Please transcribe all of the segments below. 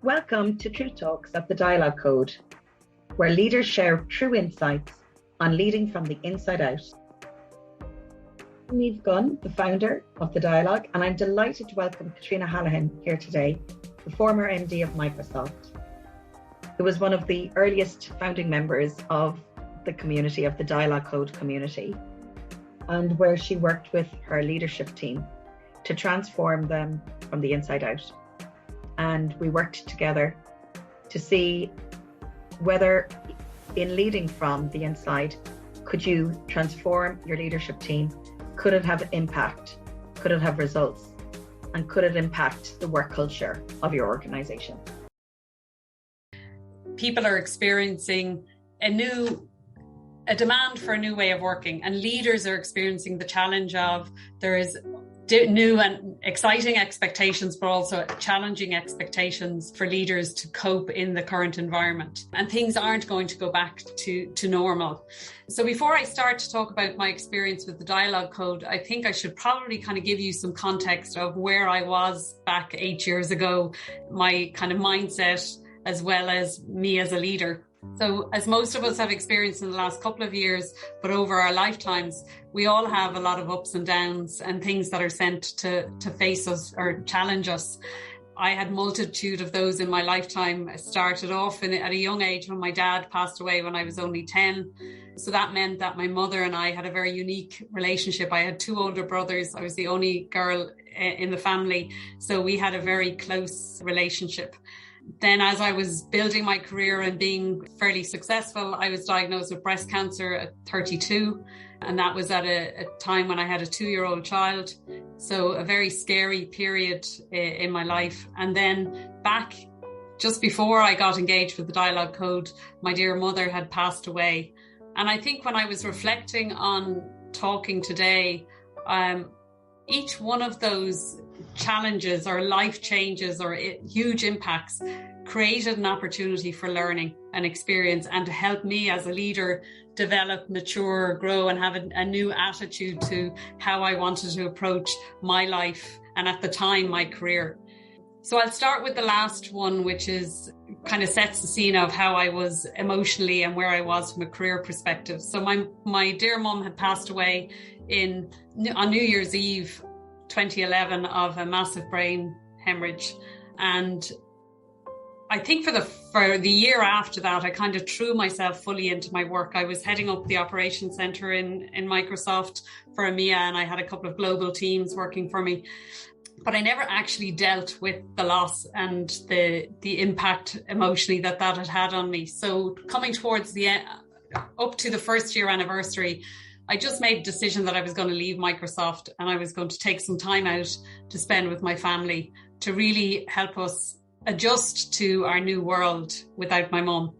Welcome to True Talks of the Dialogue Code, where leaders share true insights on leading from the inside out. I'm Niamh Gunn, the founder of the Dialogue, and I'm delighted to welcome Cathriona Hallahan here today, the former MD of Microsoft, who was one of the earliest founding members of the community, of the Dialogue Code community, and where she worked with her leadership team to transform them from the inside out. And we worked together to see whether in leading from the inside, could you transform your leadership team? Could it have impact? Could it have results? And could it impact the work culture of your organization? People are experiencing a demand for a new way of working, and leaders are experiencing the challenge of there is new and exciting expectations, but also challenging expectations for leaders to cope in the current environment. And things aren't going to go back to normal. So before I start to talk about my experience with the Dialogue Code, I think I should probably kind of give you some context of where I was back 8 years ago, my kind of mindset, as well as me as a leader. So as most of us have experienced in the last couple of years, but over our lifetimes, we all have a lot of ups and downs and things that are sent to face us or challenge us. I had multitude of those in my lifetime. I started off at a young age when my dad passed away when I was only 10. So that meant that my mother and I had a very unique relationship. I had two older brothers. I was the only girl in the family. So we had a very close relationship. Then as I was building my career and being fairly successful, I was diagnosed with breast cancer at 32. And that was at a time when I had a 2-year-old child. So a very scary period in my life. And then back just before I got engaged with the Dialogue Code, my dear mother had passed away. And I think when I was reflecting on talking today, each one of those challenges or life changes or huge impacts created an opportunity for learning and experience, and to help me as a leader develop, mature, grow, and have a new attitude to how I wanted to approach my life and at the time my career. So I'll start with the last one, which is kind of sets the scene of how I was emotionally and where I was from a career perspective. So my dear mum had passed away on New Year's Eve 2011 of a massive brain hemorrhage. And I think for the year after that, I kind of threw myself fully into my work. I was heading up the operations center in Microsoft for EMEA, and I had a couple of global teams working for me. But I never actually dealt with the loss and the impact emotionally that had on me. So coming towards the end, up to the first year anniversary, I just made a decision that I was going to leave Microsoft and I was going to take some time out to spend with my family to really help us adjust to our new world without my mum.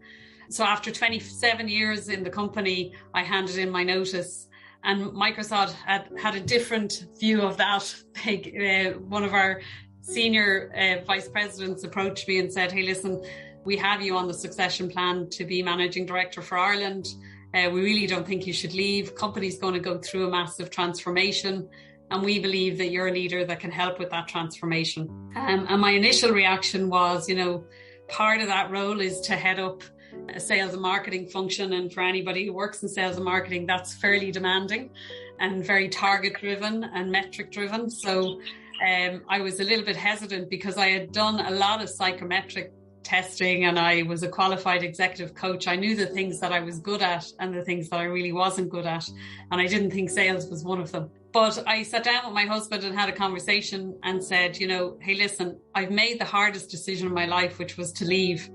So after 27 years in the company, I handed in my notice, and Microsoft had a different view of that. One of our senior vice presidents approached me and said, "Hey, listen, we have you on the succession plan to be managing director for Ireland. We really don't think you should leave. Company's going to go through a massive transformation, and we believe that you're a leader that can help with that transformation." And my initial reaction was, part of that role is to head up a sales and marketing function. And for anybody who works in sales and marketing, that's fairly demanding and very target driven and metric driven. So I was a little bit hesitant because I had done a lot of psychometric testing and I was a qualified executive coach. I knew the things that I was good at and the things that I really wasn't good at. And I didn't think sales was one of them. But I sat down with my husband and had a conversation and said, hey, listen, I've made the hardest decision in my life, which was to leave.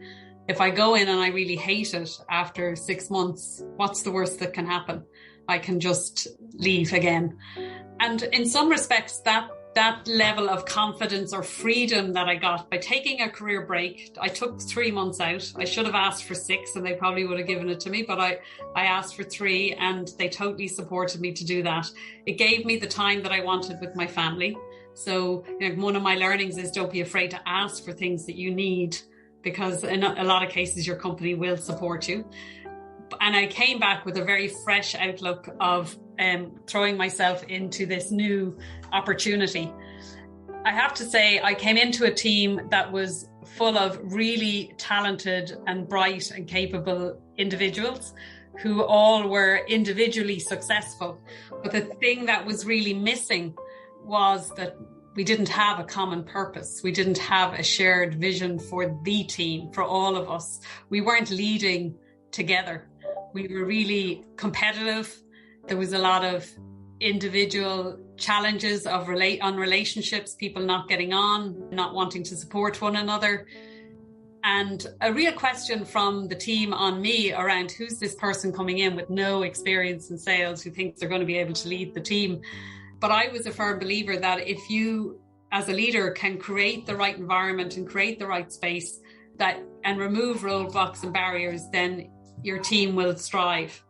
If I go in and I really hate it after 6 months, what's the worst that can happen? I can just leave again. And in some respects, that level of confidence or freedom that I got by taking a career break, I took 3 months out. I should have asked for 6 and they probably would have given it to me, but I asked for 3 and they totally supported me to do that. It gave me the time that I wanted with my family. So one of my learnings is don't be afraid to ask for things that you need, because in a lot of cases your company will support you. And I came back with a very fresh outlook of throwing myself into this new opportunity. I have to say, I came into a team that was full of really talented and bright and capable individuals who all were individually successful. But the thing that was really missing was that we didn't have a common purpose. We didn't have a shared vision for the team, for all of us. We weren't leading together. We were really competitive. There was a lot of individual challenges on relationships, people not getting on, not wanting to support one another. And a real question from the team on me around who's this person coming in with no experience in sales who thinks they're going to be able to lead the team. But I was a firm believer that if you, as a leader, can create the right environment and create the right space and remove roadblocks and barriers, then your team will strive.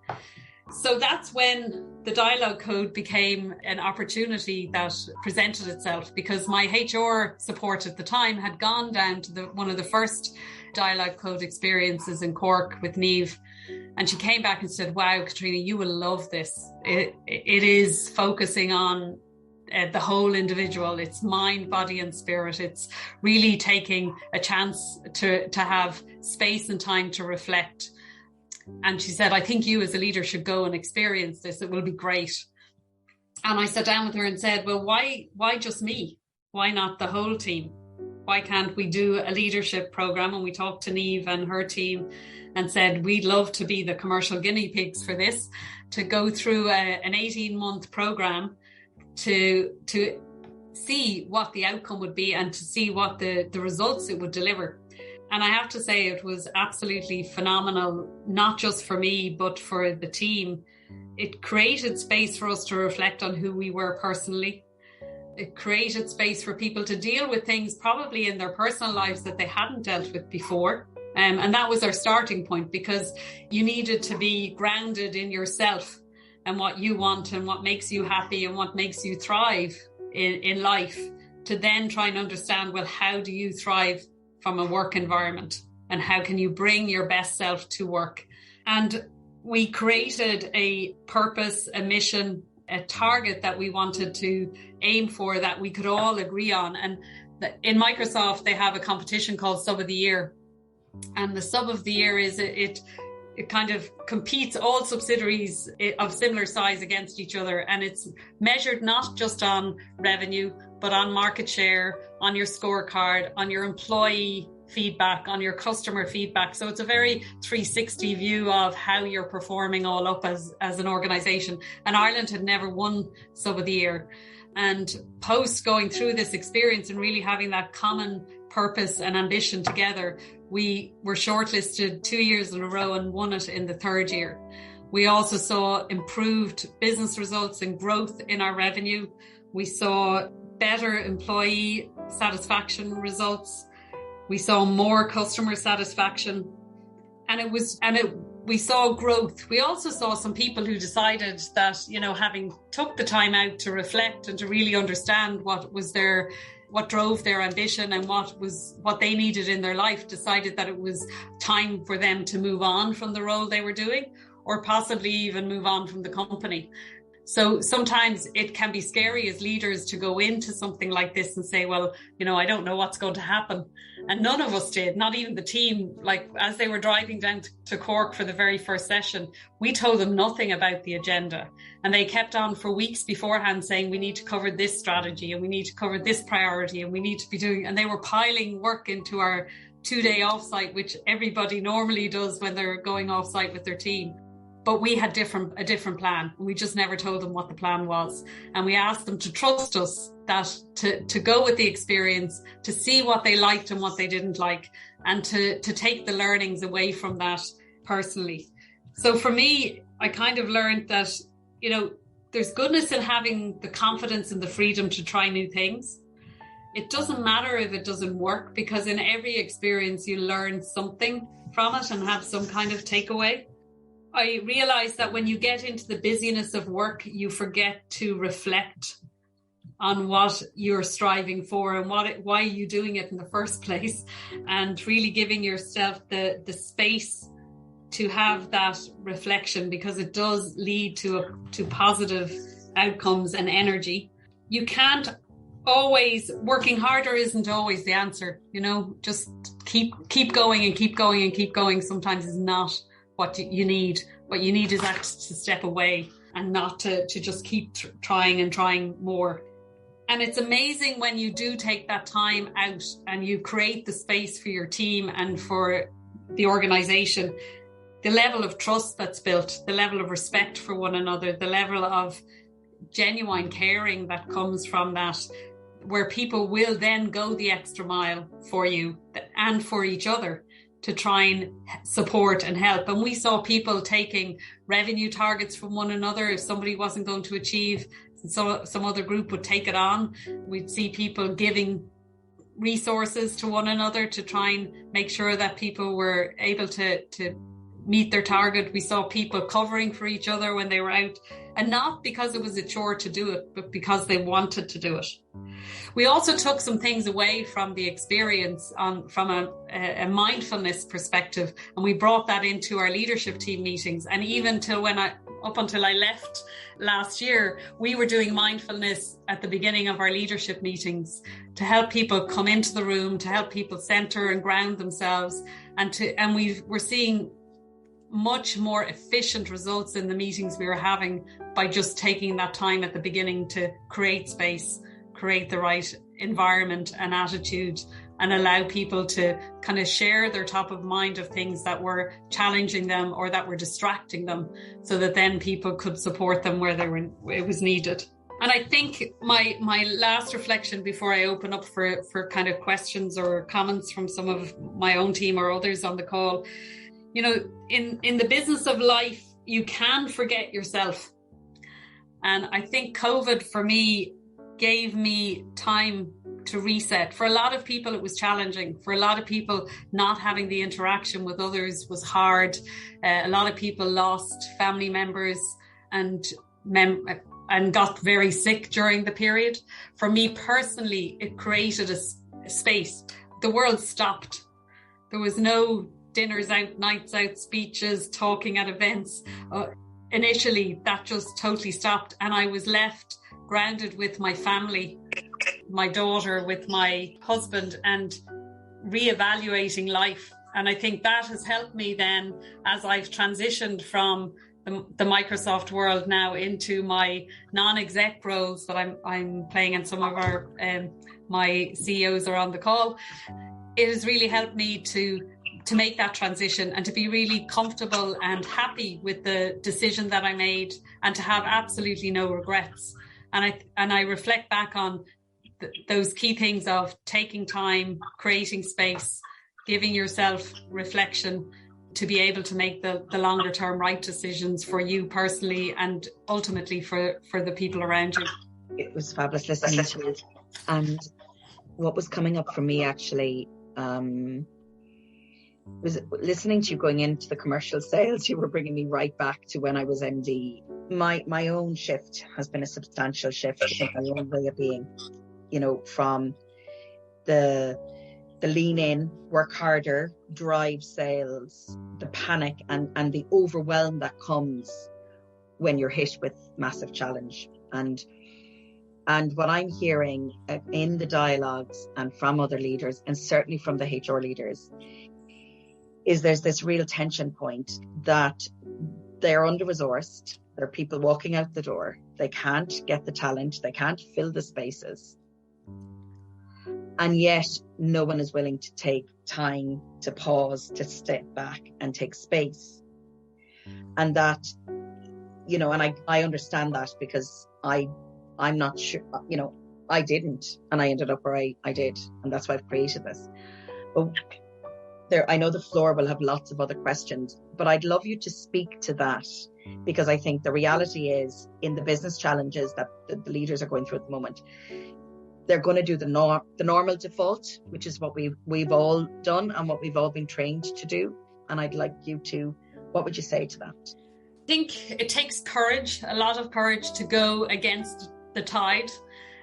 So that's when the dialogue code became an opportunity that presented itself, because my HR support at the time had gone down to one of the first dialogue code experiences in Cork with Niamh. And she came back and said, wow, Cathriona, you will love this. It is focusing on the whole individual. It's mind, body and spirit. It's really taking a chance to have space and time to reflect. And she said, I think you as a leader should go and experience this. It will be great. And I sat down with her and said, well, why just me? Why not the whole team? Why can't we do a leadership program? And we talked to Niamh and her team and said, we'd love to be the commercial guinea pigs for this, to go through an 18-month program to see what the outcome would be and to see what the results it would deliver. And I have to say it was absolutely phenomenal, not just for me, but for the team. It created space for us to reflect on who we were personally. It created space for people to deal with things probably in their personal lives that they hadn't dealt with before. And that was our starting point, because you needed to be grounded in yourself and what you want and what makes you happy and what makes you thrive in life, to then try and understand, well, how do you thrive from a work environment, and how can you bring your best self to work? And we created a purpose, a mission, a target that we wanted to aim for, that we could all agree on. And in Microsoft, they have a competition called Sub of the Year. And the Sub of the Year is it kind of competes all subsidiaries of similar size against each other. And it's measured not just on revenue, but on market share, on your scorecard, on your employee feedback, on your customer feedback. So it's a very 360 view of how you're performing all up as an organization. And Ireland had never won Sub of the Year. And post going through this experience and really having that common purpose and ambition together, we were shortlisted 2 years in a row and won it in the third year. We also saw improved business results and growth in our revenue. We saw better employee satisfaction results. We saw more customer satisfaction, and we saw growth. We also saw some people who decided that, having took the time out to reflect and to really understand what drove their ambition and what they needed in their life, decided that it was time for them to move on from the role they were doing, or possibly even move on from the company. So sometimes it can be scary as leaders to go into something like this and say, well, I don't know what's going to happen. And none of us did, not even the team. Like, as they were driving down to Cork for the very first session, we told them nothing about the agenda. And they kept on for weeks beforehand saying, we need to cover this strategy and we need to cover this priority and we need to be doing, and they were piling work into our 2-day offsite, which everybody normally does when they're going offsite with their team. But we had a different plan. We just never told them what the plan was. And we asked them to trust us, that to go with the experience, to see what they liked and what they didn't like, and to take the learnings away from that personally. So for me, I kind of learned that, there's goodness in having the confidence and the freedom to try new things. It doesn't matter if it doesn't work, because in every experience you learn something from it and have some kind of takeaway. I realized that when you get into the busyness of work, you forget to reflect on what you're striving for and why you're doing it in the first place, and really giving yourself the space to have that reflection, because it does lead to positive outcomes and energy. You can't always working harder isn't always the answer, just keep going and keep going and keep going sometimes is not what you need. What you need is actually to step away and not to just keep trying and trying more. And it's amazing when you do take that time out and you create the space for your team and for the organization, the level of trust that's built, the level of respect for one another, the level of genuine caring that comes from that, where people will then go the extra mile for you and for each other to try and support and help. And we saw people taking revenue targets from one another. If somebody wasn't going to achieve, so some other group would take it on. We'd see people giving resources to one another to try and make sure that people were able to meet their target. We saw people covering for each other when they were out, and not because it was a chore to do it, but because they wanted to do it. We also took some things away from the experience from a mindfulness perspective, and we brought that into our leadership team meetings. And even up until I left last year, we were doing mindfulness at the beginning of our leadership meetings to help people come into the room, to help people center and ground themselves, and we're seeing much more efficient results in the meetings we were having by just taking that time at the beginning to create space, create the right environment and attitude, and allow people to kind of share their top of mind of things that were challenging them or that were distracting them, so that then people could support them where it was needed. And I think my last reflection before I open up for kind of questions or comments from some of my own team or others on the call, in the business of life, you can forget yourself. And I think COVID for me gave me time to reset. For a lot of people, it was challenging. For a lot of people, not having the interaction with others was hard. A lot of people lost family members and got very sick during the period. For me personally, it created a space. The world stopped. There was no dinners out, nights out, speeches, talking at events. Initially, that just totally stopped. And I was left grounded with my family, my daughter, with my husband, and reevaluating life. And I think that has helped me then, as I've transitioned from the Microsoft world now into my non-exec roles that I'm playing, and some of our my CEOs are on the call. It has really helped me to make that transition and to be really comfortable and happy with the decision that I made, and to have absolutely no regrets. And I reflect back on those key things of taking time, creating space, giving yourself reflection to be able to make the longer term right decisions for you personally and ultimately for the people around you. It was fabulous listening to you. And what was coming up for me actually was listening to you going into the commercial sales. You were bringing me right back to when I was MD. My own shift has been a substantial shift in my own way of being, from the lean in, work harder, drive sales, the panic and the overwhelm that comes when you're hit with massive challenge. And what I'm hearing in the dialogues and from other leaders, and certainly from the HR leaders, is there's this real tension point that they're under-resourced. There are people walking out the door. They can't get the talent. They can't fill the spaces. And yet no one is willing to take time to pause, to step back and take space. And that, and I understand that, because I'm not sure, I didn't, and I ended up where I did. And that's why I've created this. But I know the floor will have lots of other questions, but I'd love you to speak to that, because I think the reality is, in the business challenges that the leaders are going through at the moment, they're going to do the normal default, which is what we've all done and what we've all been trained to do. And I'd like you to, what would you say to that? I think it takes courage, a lot of courage, to go against the tide.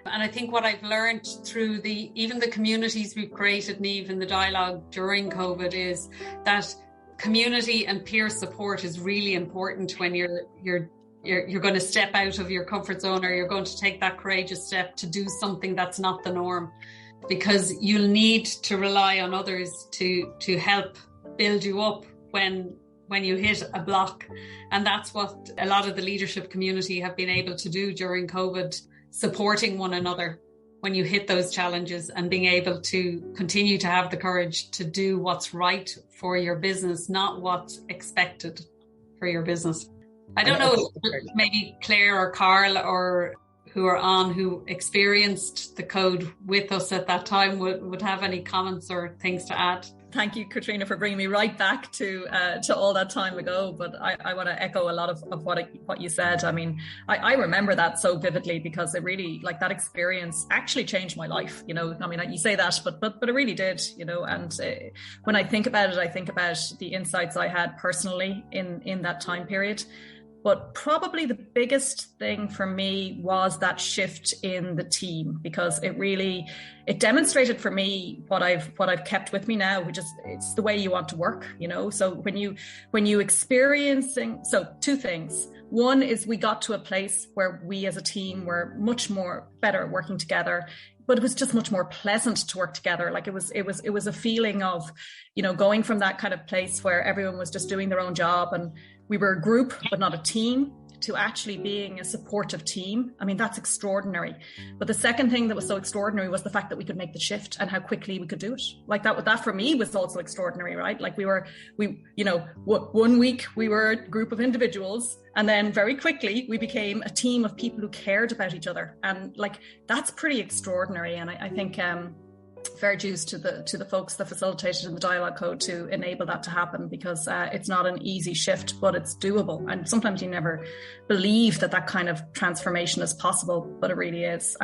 And I think what I've learned through even the communities we've created, Niamh, in the dialogue during COVID, is that community and peer support is really important when you're you're going to step out of your comfort zone, or you're going to take that courageous step to do something that's not the norm, because you'll need to rely on others to help build you up when you hit a block. And that's what a lot of the leadership community have been able to do during COVID, supporting one another when you hit those challenges, and being able to continue to have the courage to do what's right for your business, not what's expected for your business. I don't know if maybe Claire or Carl or who are on, who experienced the code with us at that time, would have any comments or things to add. Thank you, Cathriona, for bringing me right back to all that time ago. But I want to echo a lot of what you said. I mean, I remember that so vividly, because it really, like, that experience actually changed my life. You know, I mean, you say that, but it really did. You know, and when I think about it, I think about the insights I had personally in that time period. But probably the biggest thing for me was that shift in the team, because it demonstrated for me what I've kept with me now, which is, it's the way you want to work, you know. So when you experiencing, so two things. One is, we got to a place where we as a team were much more better at working together, but it was just much more pleasant to work together. Like, it was a feeling of, you know, going from that kind of place where everyone was just doing their own job and we were a group but not a team, to actually being a supportive team. I mean, that's extraordinary. But the second thing that was so extraordinary was the fact that we could make the shift and how quickly we could do it. Like, that for me was also extraordinary, right? Like, one week we were a group of individuals, and then very quickly we became a team of people who cared about each other. And like, that's pretty extraordinary. And I think fair dues to the folks that facilitated in the dialogue code to enable that to happen, because it's not an easy shift, but it's doable. And sometimes you never believe that kind of transformation is possible, but it really is.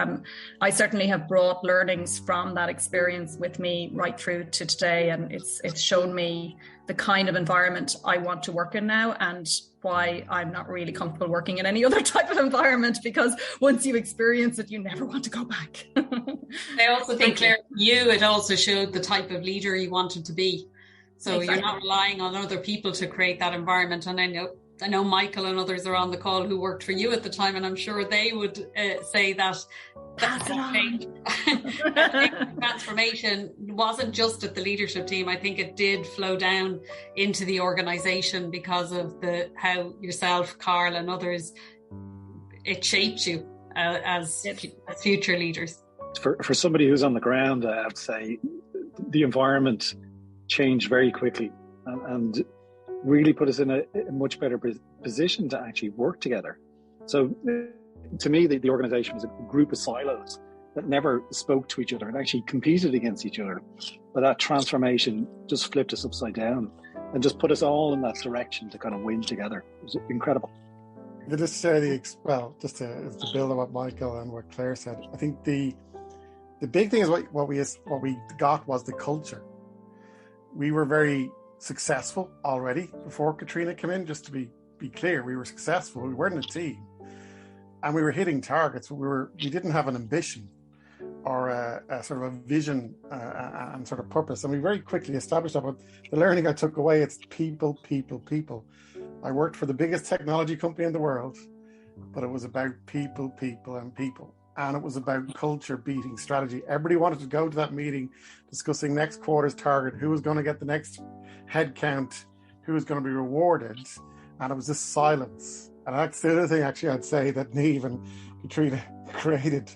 I certainly have brought learnings from that experience with me right through to today, and it's shown me the kind of environment I want to work in now, and why I'm not really comfortable working in any other type of environment, because once you experience it, you never want to go back. I also think, Claire, it also showed the type of leader you wanted to be. So Exactly. You're not relying on other people to create that environment. And I know Michael and others are on the call who worked for you at the time, and I'm sure they would say that transformation wasn't just at the leadership team. I think it did flow down into the organization because of how yourself, Carl, and others, it shaped you as future leaders. For somebody who's on the ground, I have to say the environment changed very quickly and really put us in a much better position to actually work together. So to me, the organization was a group of silos that never spoke to each other and actually competed against each other. But that transformation just flipped us upside down and just put us all in that direction to kind of win together. It was incredible. Just to build on what Michael and what Claire said, I think the big thing is what we got was the culture. We were very successful already before Cathriona came in. Just to be clear, we were successful. We weren't a team, and we were hitting targets. We didn't have an ambition or a sort of a vision and sort of purpose. And we very quickly established that. But the learning I took away, it's people. I worked for the biggest technology company in the world, but it was about people. And it was about culture beating strategy. Everybody wanted to go to that meeting discussing next quarter's target, who was going to get the next head count, who was going to be rewarded. And it was this silence. And that's the other thing, actually, I'd say that Niamh and Cathriona created,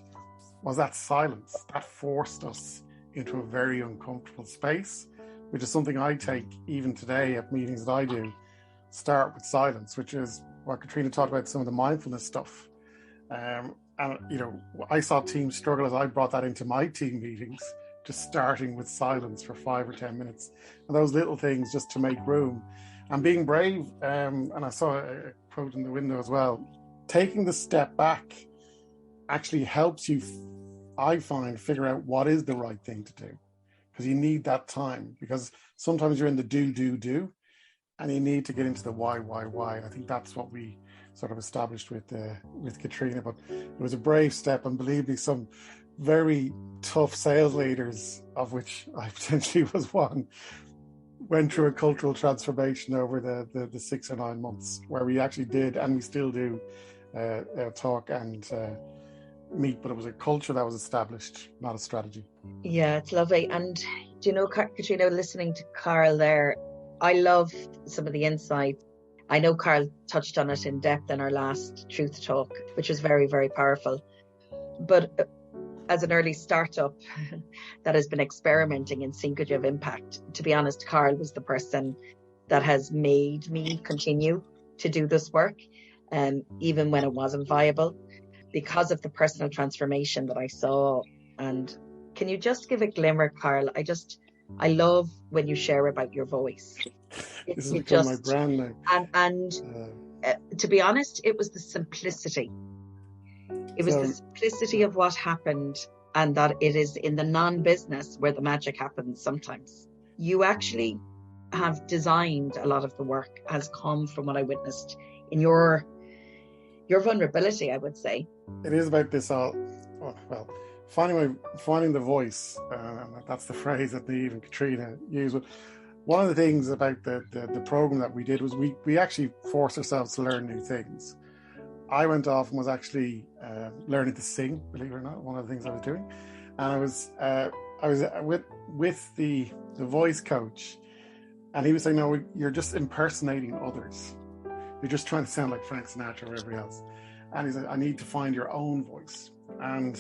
was that silence. That forced us into a very uncomfortable space, which is something I take even today at meetings that I do. Start with silence, which is what Cathriona talked about, some of the mindfulness stuff. And, I saw teams struggle as I brought that into my team meetings, just starting with silence for 5 or 10 minutes. And those little things just to make room. And being brave, and I saw a quote in the window as well, taking the step back actually helps you, I find, figure out what is the right thing to do. Because you need that time. Because sometimes you're in the do, and you need to get into the why. And I think that's what we sort of established with Cathriona. But it was a brave step, and believe me, some very tough sales leaders, of which I potentially was one, went through a cultural transformation over the 6 or 9 months, where we actually did, and we still do, talk and meet, but it was a culture that was established, not a strategy. Yeah, it's lovely. And do you know, Cathriona, listening to Carl there, I love some of the insights. I know Carl touched on it in depth in our last Truth Talk, which was very, very powerful. But as an early startup that has been experimenting in syncage of impact, to be honest, Carl was the person that has made me continue to do this work, even when it wasn't viable, because of the personal transformation that I saw. And can you just give a glimmer, Carl? I love when you share about your voice. This has become my brand now. And to be honest, it was the simplicity. It was the simplicity of what happened, and that it is in the non-business where the magic happens sometimes. You actually have designed a lot of the work has come from what I witnessed in your vulnerability, I would say. It is about this finding the voice. That's the phrase that Niamh and Cathriona use. But one of the things about the program that we did was we actually forced ourselves to learn new things. I went off and was actually learning to sing, believe it or not, one of the things I was doing. And I was with the voice coach, and he was saying, no, you're just impersonating others. You're just trying to sound like Frank Sinatra or everybody else. And he said, I need to find your own voice. And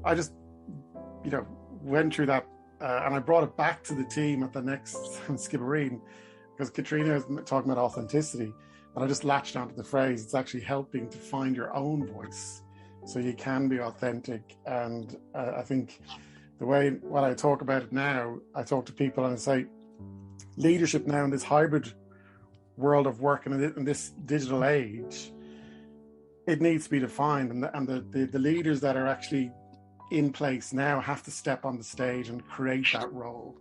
I just, went through that, and I brought it back to the team at the next Skibbereen, because Cathriona was talking about authenticity. And I just latched onto the phrase. It's actually helping to find your own voice so you can be authentic. And I think when I talk about it now, I talk to people and I say, leadership now in this hybrid world of work and in this digital age, it needs to be defined. And the leaders that are actually in place now have to step on the stage and create that role.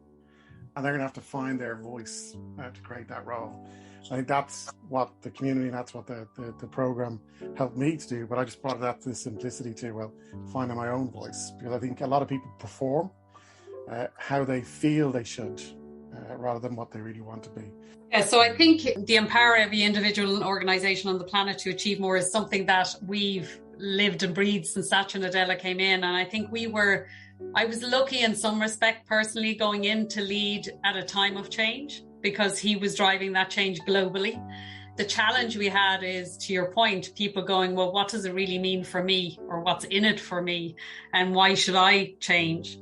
And they're going to have to find their voice to create that role. I think that's what the community and that's what the program helped me to do. But I just brought that to the simplicity to, finding my own voice. Because I think a lot of people perform how they feel they should, rather than what they really want to be. Yeah, so I think the empower every individual and organisation on the planet to achieve more is something that we've lived and breathed since Satya Nadella came in. And I think I was lucky in some respect personally going in to lead at a time of change, because he was driving that change globally. The challenge we had is, to your point, people going, well, what does it really mean for me, or what's in it for me, and why should I change?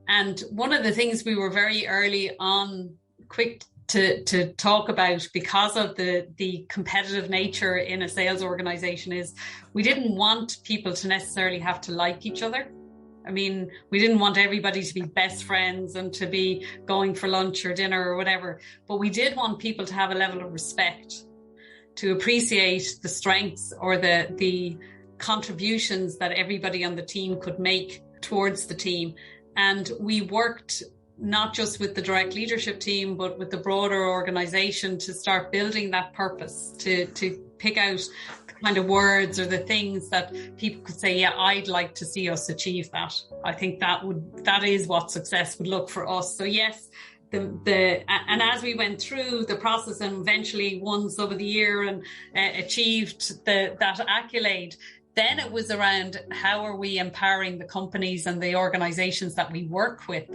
And one of the things we were very early on quick to talk about, because of the competitive nature in a sales organization, is we didn't want people to necessarily have to like each other. I mean, we didn't want everybody to be best friends and to be going for lunch or dinner or whatever, but we did want people to have a level of respect, to appreciate the strengths or the contributions that everybody on the team could make towards the team. And we worked not just with the direct leadership team, but with the broader organization to start building that purpose, to pick out kind of words or the things that people could say, yeah, I'd like to see us achieve that. I think that is what success would look for us. So yes, and as we went through the process and eventually won Sub of the Year and achieved that accolade, then it was around how are we empowering the companies and the organizations that we work with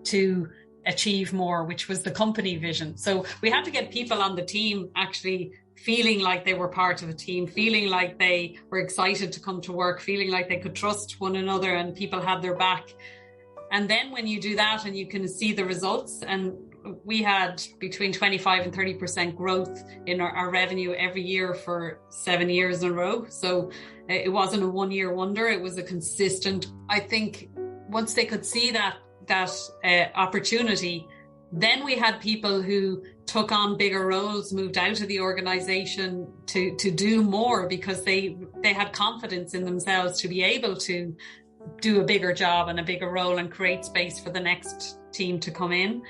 to achieve more, which was the company vision. So we had to get people on the team actually feeling like they were part of a team, feeling like they were excited to come to work, feeling like they could trust one another and people had their back. And then when you do that and you can see the results, and we had between 25 and 30% growth in our revenue every year for 7 years in a row. So it wasn't a 1 year wonder. It was a consistent, I think once they could see that opportunity, then we had people who took on bigger roles, moved out of the organization to do more because they had confidence in themselves to be able to do a bigger job and a bigger role and create space for the next team to come in.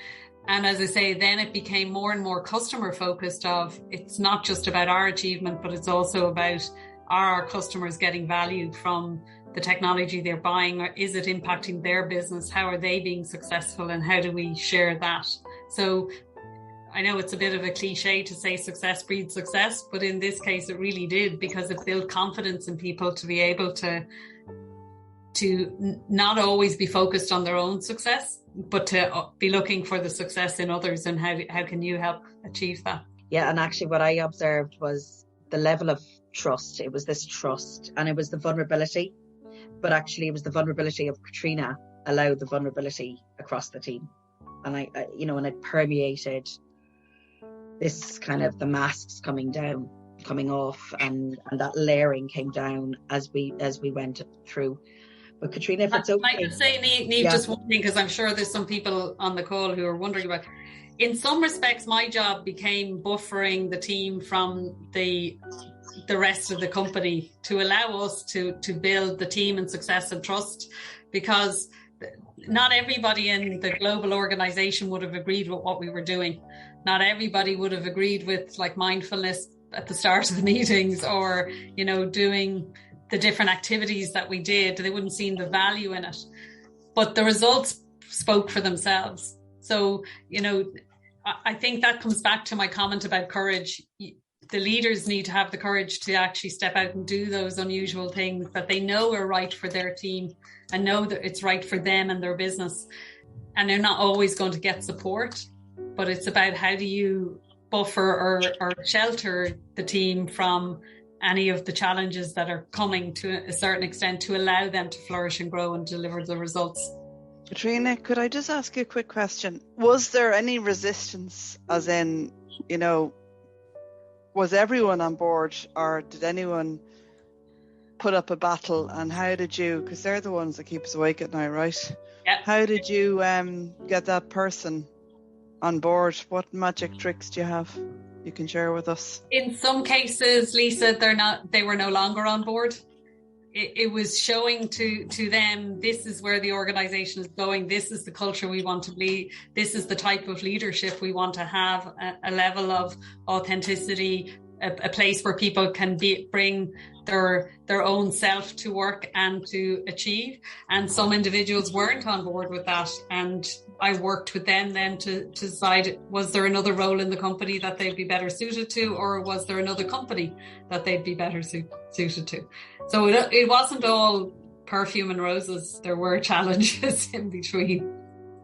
And as I say, then it became more and more customer focused of, it's not just about our achievement, but it's also about, are our customers getting value from the technology they're buying, or is it impacting their business? How are they being successful and how do we share that? So I know it's a bit of a cliche to say success breeds success, but in this case it really did, because it built confidence in people to be able to not always be focused on their own success, but to be looking for the success in others, and how can you help achieve that? Yeah, and actually what I observed was the level of trust. It was this trust, and it was the vulnerability, but actually it was the vulnerability of Cathriona allowed the vulnerability across the team. And I and it permeated this kind of the masks coming off, and that layering came down as we went through. But Cathriona, if it's okay. I could say, Niamh, just one thing, because I'm sure there's some people on the call who are wondering about. In some respects, my job became buffering the team from the rest of the company to allow us to build the team and success and trust, because not everybody in the global organization would have agreed with what we were doing. Not everybody would have agreed with like mindfulness at the start of the meetings, or, doing the different activities that we did. They wouldn't see the value in it, but the results spoke for themselves. So, I think that comes back to my comment about courage. The leaders need to have the courage to actually step out and do those unusual things that they know are right for their team and know that it's right for them and their business. And they're not always going to get support, but it's about how do you buffer or shelter the team from any of the challenges that are coming to a certain extent to allow them to flourish and grow and deliver the results. Cathriona, could I just ask you a quick question? Was there any resistance, as in, was everyone on board, or did anyone put up a battle? And how did you, because they're the ones that keep us awake at night, right? Yeah. How did you get that person on board? What magic tricks do you have you can share with us? In some cases, Lisa, they were no longer on board. It was showing to them, this is where the organization is going. This is the culture we want to be. This is the type of leadership we want to have, a level of authenticity, a place where people can bring their own self to work and to achieve. And some individuals weren't on board with that. And I worked with them then to decide, was there another role in the company that they'd be better suited to, or was there another company that they'd be better suited to? So it wasn't all perfume and roses. There were challenges in between.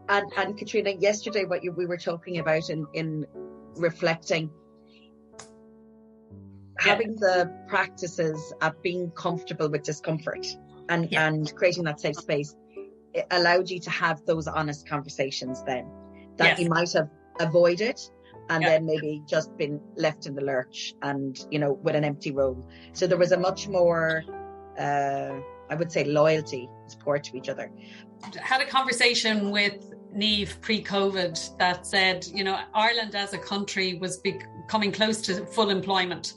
And Cathriona, yesterday what we were talking about in reflecting, having the practices of being comfortable with discomfort and creating that safe space, it allowed you to have those honest conversations then that you might have avoided and then maybe just been left in the lurch and, with an empty role. So there was a much more, I would say, loyalty, support to each other. I had a conversation with Niamh pre-COVID that said, Ireland as a country was coming close to full employment.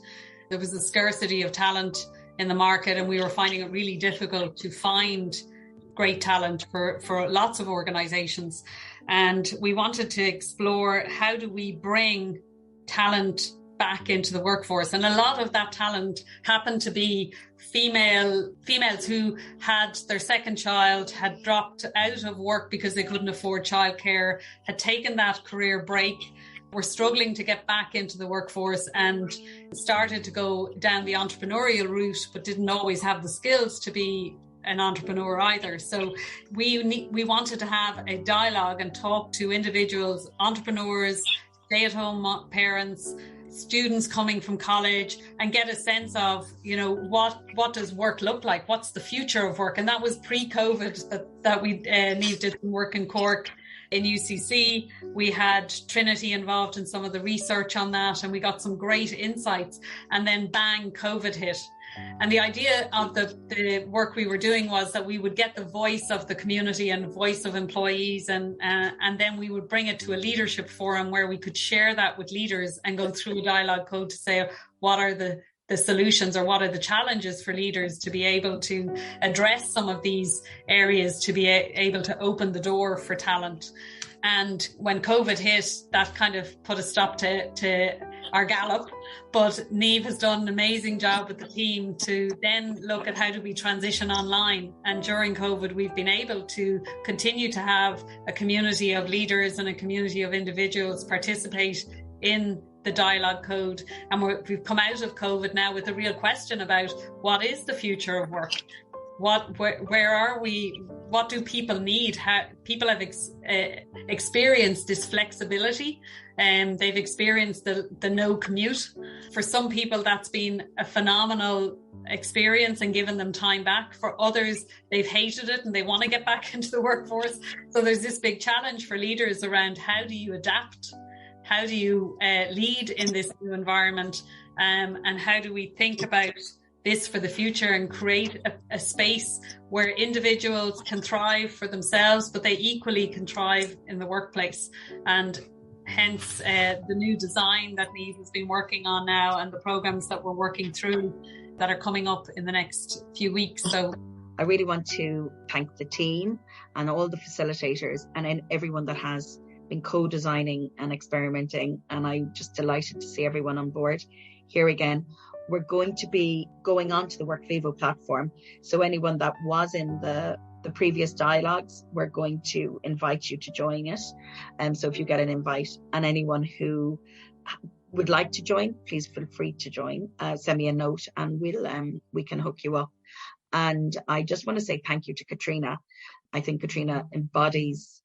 There was a scarcity of talent in the market, and we were finding it really difficult to find great talent for lots of organizations. And we wanted to explore, how do we bring talent back into the workforce? And a lot of that talent happened to be females who had their second child, had dropped out of work because they couldn't afford childcare, had taken that career break, were struggling to get back into the workforce and started to go down the entrepreneurial route, but didn't always have the skills to be an entrepreneur either. So we wanted to have a dialogue and talk to individuals, entrepreneurs, stay-at-home parents, students coming from college, and get a sense of, what does work look like? What's the future of work? And that was pre-COVID that we needed some work in Cork. In UCC, we had Trinity involved in some of the research on that, and we got some great insights. And then bang, COVID hit. And the idea of the work we were doing was that we would get the voice of the community and voice of employees, and then we would bring it to a leadership forum where we could share that with leaders and go through a dialogue code to say, what are the solutions, or what are the challenges for leaders to be able to address some of these areas, to be able to open the door for talent. And when COVID hit, that kind of put a stop to our gallop. But Niamh has done an amazing job with the team to then look at how do we transition online. And during COVID, we've been able to continue to have a community of leaders and a community of individuals participate in the dialogue code, and we've come out of COVID now with a real question about what is the future of work. Where are we? What do people need? People have experienced this flexibility, and they've experienced the no commute. For some people, that's been a phenomenal experience and given them time back. For others, they've hated it and they want to get back into the workforce. So there's this big challenge for leaders around how do you adapt? How do you lead in this new environment? And how do we think about this for the future and create a space where individuals can thrive for themselves, but they equally can thrive in the workplace? And hence the new design that Niamh has been working on now, and the programs that we're working through that are coming up in the next few weeks. So I really want to thank the team and all the facilitators and everyone that has been co-designing and experimenting. And I'm just delighted to see everyone on board here again. We're going to be going on to the WorkVivo platform. So anyone that was in the previous dialogues, we're going to invite you to join it. So if you get an invite, and anyone who would like to join, please feel free to join. Send me a note and we can hook you up. And I just want to say thank you to Cathriona. I think Cathriona embodies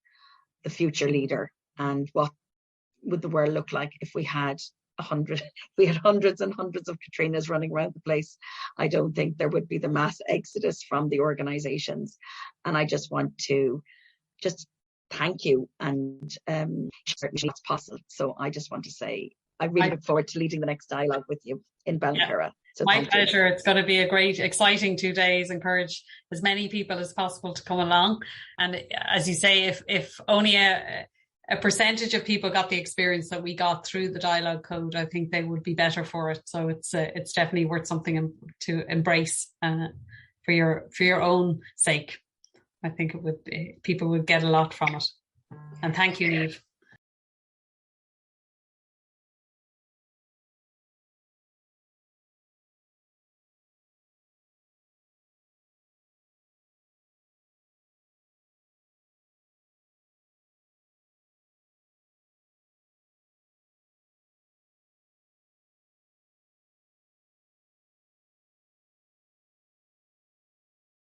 the future leader. And what would the world look like if we had hundreds and hundreds of Cathrinas running around the place? I don't think there would be the mass exodus from the organizations. And I just want to thank you, and certainly it's possible. So I just want to say I really look forward to leading the next dialogue with you in Ballincarra. Yeah. So my pleasure. It's going to be a great, exciting 2 days. Encourage as many people as possible to come along. And as you say, if only a percentage of people got the experience that we got through the dialogue code, I think they would be better for it. So it's definitely worth something to embrace for your own sake. I think people would get a lot from it. And thank you, Niamh.